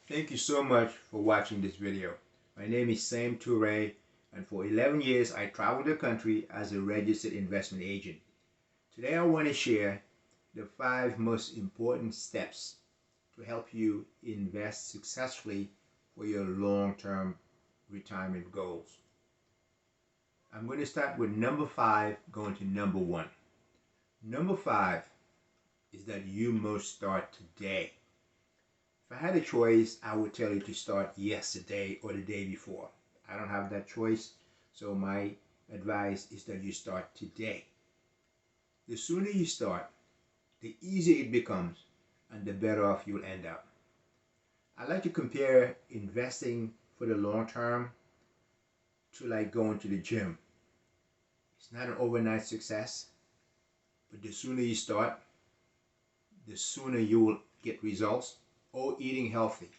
Thank you so much for watching this video. My name is Sam Toure, and for 11 years I traveled the country as a registered investment agent. Today I want to share the 5 most important steps to help you invest successfully for your long-term retirement goals. I'm going to start with number 5, going to number 1. Number 5 is that you must start today. If I had a choice, I would tell you to start yesterday or the day before. I don't have that choice, so my advice is that you start today. The sooner you start, the easier it becomes, and the better off you'll end up. I like to compare investing for the long term to like going to the gym. It's not an overnight success, but the sooner you start, the sooner you will get results. Or eating healthy.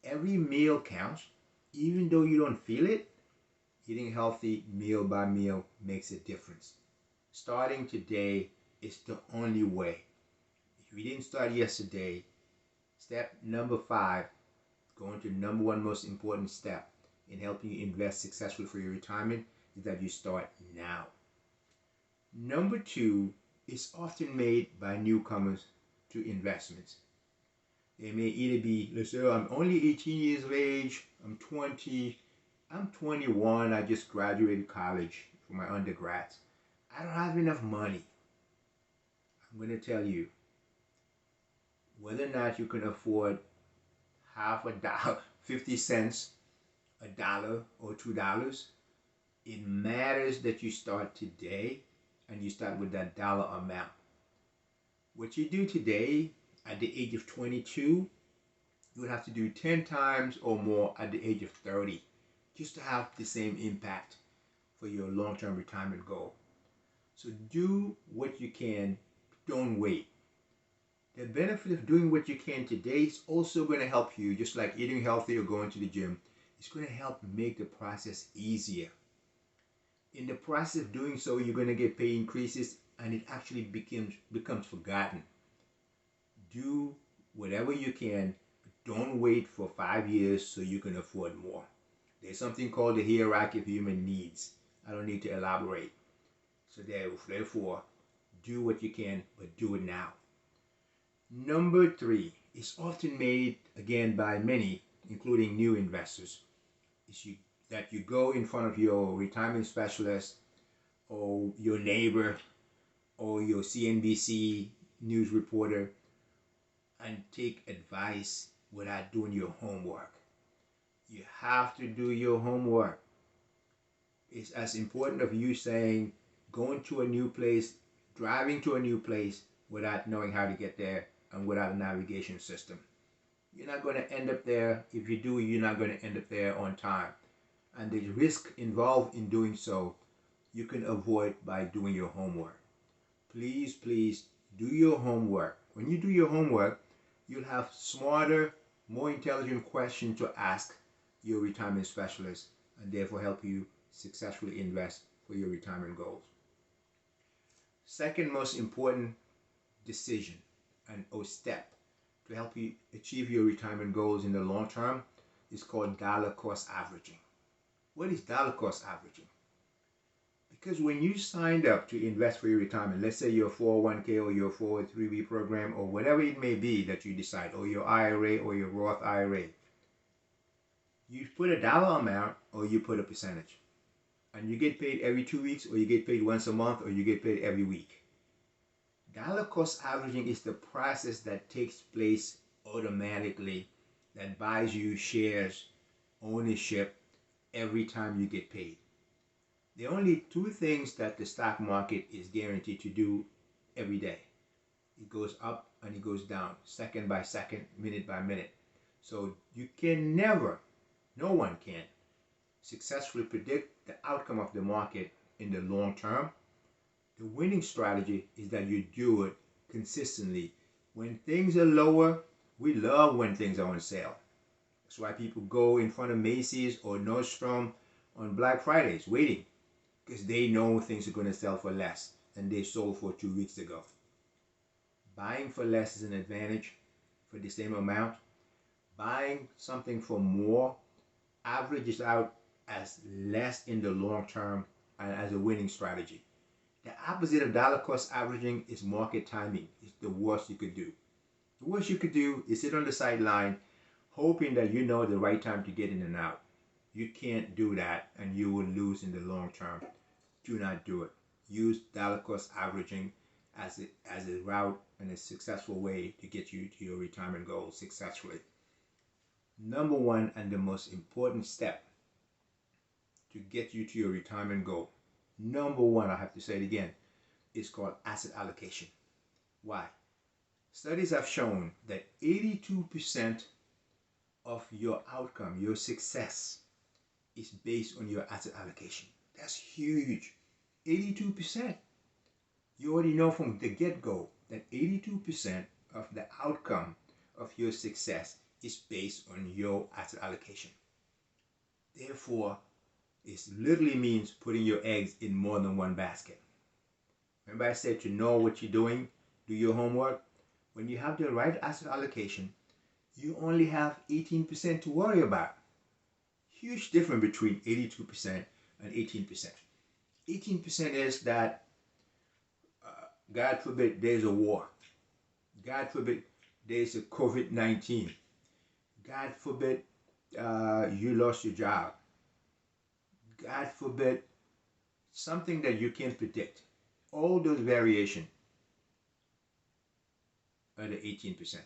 Every meal counts, even though you don't feel it. Eating healthy meal by meal makes a difference. Starting today is the only way. If you didn't start yesterday, step number 5, going to number 1 most important step in helping you invest successfully for your retirement, is that you start now. Number 2 is often made by newcomers to investments. They may either be, let's say, I'm only 18 years of age, I'm 20, I'm 21, I just graduated college for my undergrads. I don't have enough money. I'm going to tell you, whether or not you can afford half a dollar, 50 cents, a dollar, or $2, it matters that you start today and you start with that dollar amount. What you do today, at the age of 22, you would have to do 10 times or more at the age of 30 just to have the same impact for your long-term retirement goal. So do what you can, don't wait. The benefit of doing what you can today is also going to help you, just like eating healthy or going to the gym. It's going to help make the process easier. In the process of doing so, you're going to get pay increases and it actually becomes forgotten. Do whatever you can, but don't wait for 5 years so you can afford more. There's something called the hierarchy of human needs. I don't need to elaborate. So therefore, do what you can, but do it now. Number 3 is often made, again, by many, including new investors, is that you go in front of your retirement specialist or your neighbor or your CNBC news reporter and take advice without doing your homework. You have to do your homework. It's as important of you saying going to a new place, driving to a new place without knowing how to get there and without a navigation system. You're not going to end up there. If you do, you're not going to end up there on time. And the risk involved in doing so, you can avoid by doing your homework. Please, please do your homework. When you do your homework, you'll have smarter, more intelligent questions to ask your retirement specialist and therefore help you successfully invest for your retirement goals. Second most important decision or step to help you achieve your retirement goals in the long term is called dollar cost averaging. What is dollar cost averaging? Because when you signed up to invest for your retirement, let's say your 401k or your 403b program or whatever it may be that you decide, or your IRA or your Roth IRA, you put a dollar amount or you put a percentage. And you get paid every 2 weeks, or you get paid once a month, or you get paid every week. Dollar cost averaging is the process that takes place automatically that buys you shares, ownership, every time you get paid. There are only 2 things that the stock market is guaranteed to do every day. It goes up and it goes down, second by second, minute by minute. So you can never, no one can, successfully predict the outcome of the market in the long term. The winning strategy is that you do it consistently. When things are lower, we love when things are on sale. That's why people go in front of Macy's or Nordstrom on Black Fridays waiting, because they know things are going to sell for less than they sold for 2 weeks ago. Buying for less is an advantage for the same amount. Buying something for more averages out as less in the long term and as a winning strategy. The opposite of dollar cost averaging is market timing. It's the worst you could do. The worst you could do is sit on the sideline hoping that you know the right time to get in and out. You can't do that and you will lose in the long term. Do not do it. Use dollar cost averaging as a route and a successful way to get you to your retirement goals successfully. Number one and the most important step to get you to your retirement goal, number one, I have to say it again, is called asset allocation. Why? Studies have shown that 82% of your outcome, your success, is based on your asset allocation. That's huge. 82%. You already know from the get-go that 82% of the outcome of your success is based on your asset allocation. Therefore, it literally means putting your eggs in more than one basket. Remember I said to know what you're doing, do your homework. When you have the right asset allocation, you only have 18% to worry about. Huge difference between 82% and 18%. 18% is that, God forbid, there's a war. God forbid, there's a COVID-19. God forbid, you lost your job. God forbid, something that you can't predict. All those variations are the 18%.